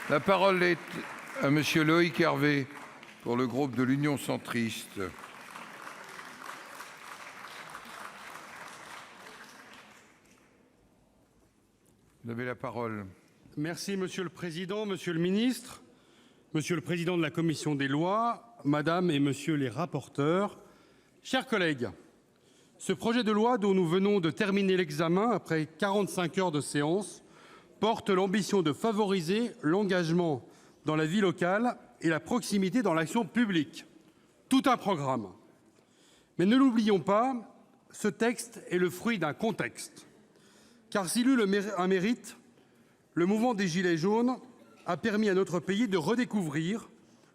La parole est à monsieur Loïc Hervé pour le groupe de l'Union centriste. Vous avez la parole. Merci Monsieur le Président, Monsieur le Ministre, Monsieur le Président de la Commission des lois, Madame et Monsieur les rapporteurs, chers collègues. Ce projet de loi dont nous venons de terminer l'examen après 45 heures de séance porte l'ambition de favoriser l'engagement dans la vie locale et la proximité dans l'action publique. Tout un programme. Mais ne l'oublions pas, ce texte est le fruit d'un contexte. Car s'il eut un mérite, le mouvement des Gilets jaunes a permis à notre pays de redécouvrir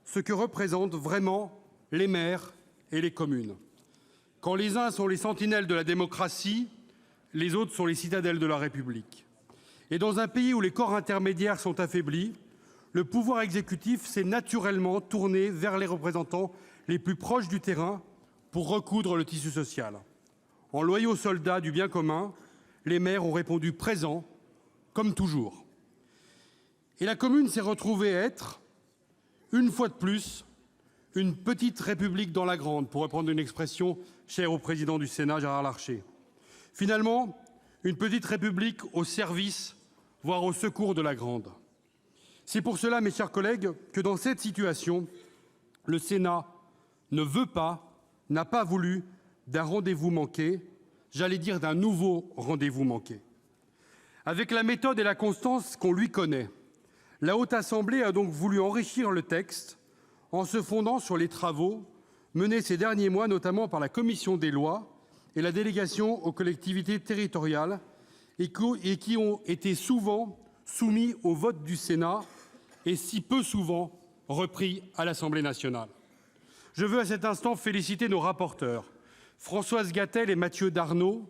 ce que représentent vraiment les maires et les communes. Quand les uns sont les sentinelles de la démocratie, les autres sont les citadelles de la République. Et dans un pays où les corps intermédiaires sont affaiblis, le pouvoir exécutif s'est naturellement tourné vers les représentants les plus proches du terrain pour recoudre le tissu social. En loyaux soldats du bien commun, les maires ont répondu présents, comme toujours. Et la commune s'est retrouvée être, une fois de plus, une petite république dans la grande, pour reprendre une expression chère au président du Sénat, Gérard Larcher. Finalement, une petite république au service, voire au secours de la grande. C'est pour cela, mes chers collègues, que dans cette situation, le Sénat ne veut pas, n'a pas voulu d'un rendez-vous manqué, j'allais dire d'un nouveau rendez-vous manqué. Avec la méthode et la constance qu'on lui connaît, la Haute Assemblée a donc voulu enrichir le texte en se fondant sur les travaux menés ces derniers mois, notamment par la Commission des lois et la délégation aux collectivités territoriales, et qui ont été souvent soumis au vote du Sénat et si peu souvent repris à l'Assemblée nationale. Je veux à cet instant féliciter nos rapporteurs, Françoise Gatel et Mathieu Darnaud,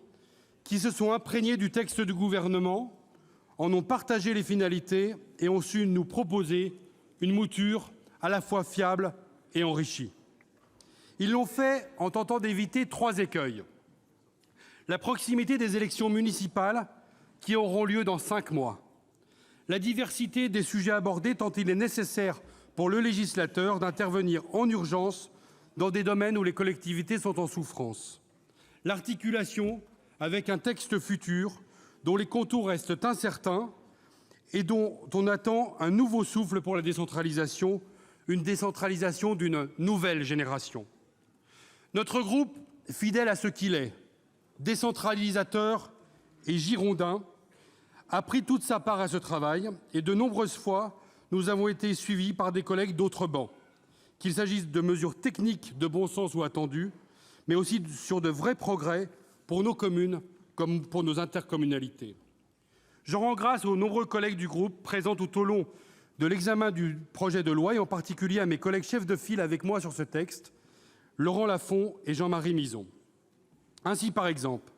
qui se sont imprégnés du texte du gouvernement, en ont partagé les finalités et ont su nous proposer une mouture à la fois fiable et enrichie. Ils l'ont fait en tentant d'éviter 3 écueils. La proximité des élections municipales qui auront lieu dans 5 mois. La diversité des sujets abordés tant il est nécessaire pour le législateur d'intervenir en urgence dans des domaines où les collectivités sont en souffrance. L'articulation avec un texte futur dont les contours restent incertains et dont on attend un nouveau souffle pour la décentralisation, une décentralisation d'une nouvelle génération. Notre groupe, fidèle à ce qu'il est, décentralisateur et girondin, a pris toute sa part à ce travail et de nombreuses fois, nous avons été suivis par des collègues d'autres bancs, qu'il s'agisse de mesures techniques de bon sens ou attendues, mais aussi sur de vrais progrès pour nos communes comme pour nos intercommunalités. Je rends grâce aux nombreux collègues du groupe présents tout au long de l'examen du projet de loi et en particulier à mes collègues chefs de file avec moi sur ce texte, Laurent Lafont et Jean-Marie Mizzon. Ainsi, par exemple,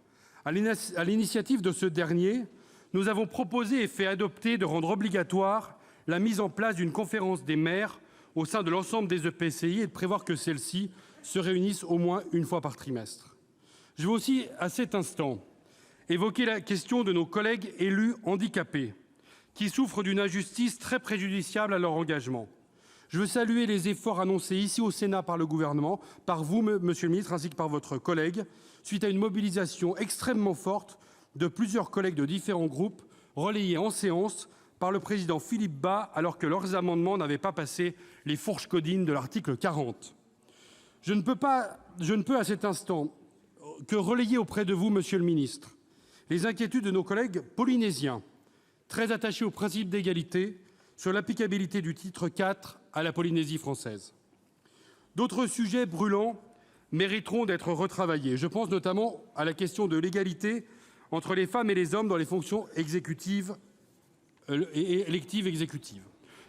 à l'initiative de ce dernier, nous avons proposé et fait adopter de rendre obligatoire la mise en place d'une conférence des maires au sein de l'ensemble des EPCI et de prévoir que celles-ci se réunissent au moins une fois par trimestre. Je veux aussi, à cet instant, évoquer la question de nos collègues élus handicapés qui souffrent d'une injustice très préjudiciable à leur engagement. Je veux saluer les efforts annoncés ici au Sénat par le gouvernement, par vous, monsieur le ministre, ainsi que par votre collègue, suite à une mobilisation extrêmement forte de plusieurs collègues de différents groupes, relayés en séance par le président Philippe Bas, alors que leurs amendements n'avaient pas passé les fourches codines de l'article 40. Je ne peux à cet instant que relayer auprès de vous, monsieur le ministre, les inquiétudes de nos collègues polynésiens, très attachés au principe d'égalité, sur l'applicabilité du titre 4 à la Polynésie française. D'autres sujets brûlants mériteront d'être retravaillés. Je pense notamment à la question de l'égalité entre les femmes et les hommes dans les fonctions exécutives et électives exécutives.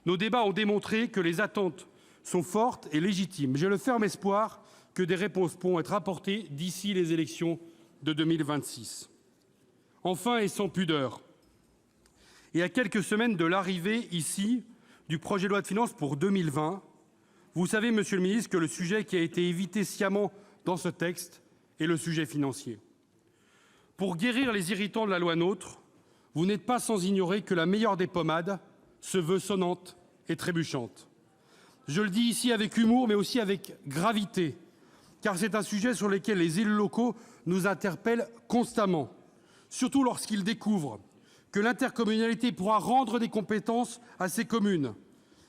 Nos débats ont démontré que les attentes sont fortes et légitimes. J'ai le ferme espoir que des réponses pourront être apportées d'ici les élections de 2026. Enfin, et sans pudeur, et à quelques semaines de l'arrivée ici du projet de loi de finances pour 2020, vous savez, monsieur le ministre, que le sujet qui a été évité sciemment dans ce texte est le sujet financier. Pour guérir les irritants de la loi NOTRe, vous n'êtes pas sans ignorer que la meilleure des pommades se veut sonnante et trébuchantes. Je le dis ici avec humour, mais aussi avec gravité, car c'est un sujet sur lequel les élus locaux nous interpellent constamment, surtout lorsqu'ils découvrent que l'intercommunalité pourra rendre des compétences à ses communes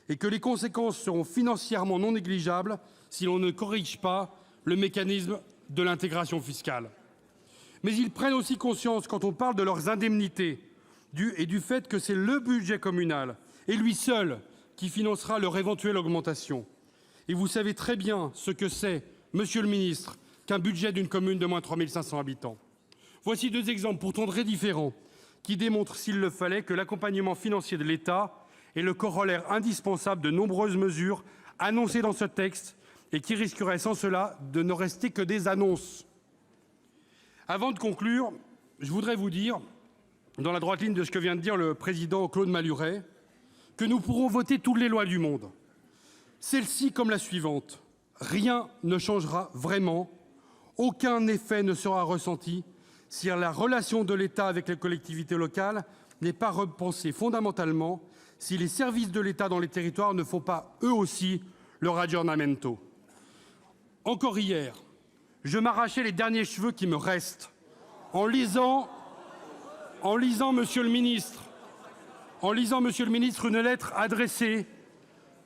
et que les conséquences seront financièrement non négligeables si l'on ne corrige pas le mécanisme de l'intégration fiscale. Mais ils prennent aussi conscience, quand on parle de leurs indemnités, du fait que c'est le budget communal, et lui seul, qui financera leur éventuelle augmentation. Et vous savez très bien ce que c'est, monsieur le ministre, qu'un budget d'une commune de moins de 3 500 habitants. Voici 2 exemples pourtant très différents qui démontrent, s'il le fallait, que l'accompagnement financier de l'État est le corollaire indispensable de nombreuses mesures annoncées dans ce texte et qui risqueraient sans cela de ne rester que des annonces. Avant de conclure, je voudrais vous dire, dans la droite ligne de ce que vient de dire le président Claude Malhuret, que nous pourrons voter toutes les lois du monde. Celle-ci comme la suivante. Rien ne changera vraiment, aucun effet ne sera ressenti si la relation de l'État avec les collectivités locales n'est pas repensée fondamentalement, si les services de l'État dans les territoires ne font pas, eux aussi, leur aggiornamento. Encore hier, je m'arrachais les derniers cheveux qui me restent en lisant, monsieur le ministre, une lettre adressée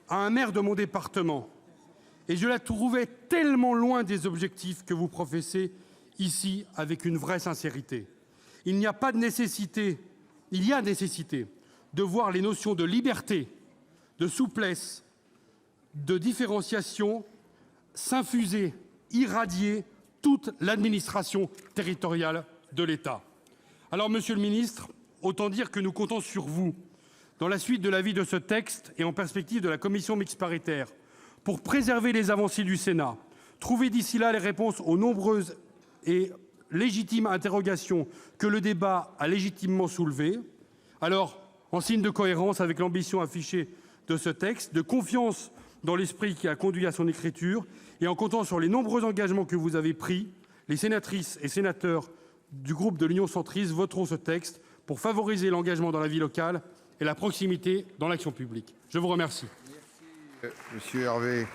à un maire de mon département. Et je la trouvais tellement loin des objectifs que vous professez ici avec une vraie sincérité. Il y a nécessité de voir les notions de liberté, de souplesse, de différenciation s'infuser, irradier toute l'administration territoriale de l'État. Alors, monsieur le ministre, autant dire que nous comptons sur vous, dans la suite de l'avis de ce texte et en perspective de la commission mixte paritaire, pour préserver les avancées du Sénat, trouver d'ici là les réponses aux nombreuses et légitimes interrogations que le débat a légitimement soulevées. Alors, en signe de cohérence avec l'ambition affichée de ce texte, de confiance dans l'esprit qui a conduit à son écriture, et en comptant sur les nombreux engagements que vous avez pris, les sénatrices et sénateurs du groupe de l'Union centriste voteront ce texte pour favoriser l'engagement dans la vie locale et la proximité dans l'action publique. Je vous remercie. Merci, monsieur Hervé.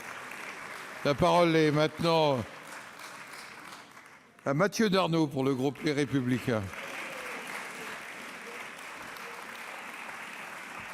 La parole est maintenant à Mathieu Darnaud pour le groupe Les Républicains.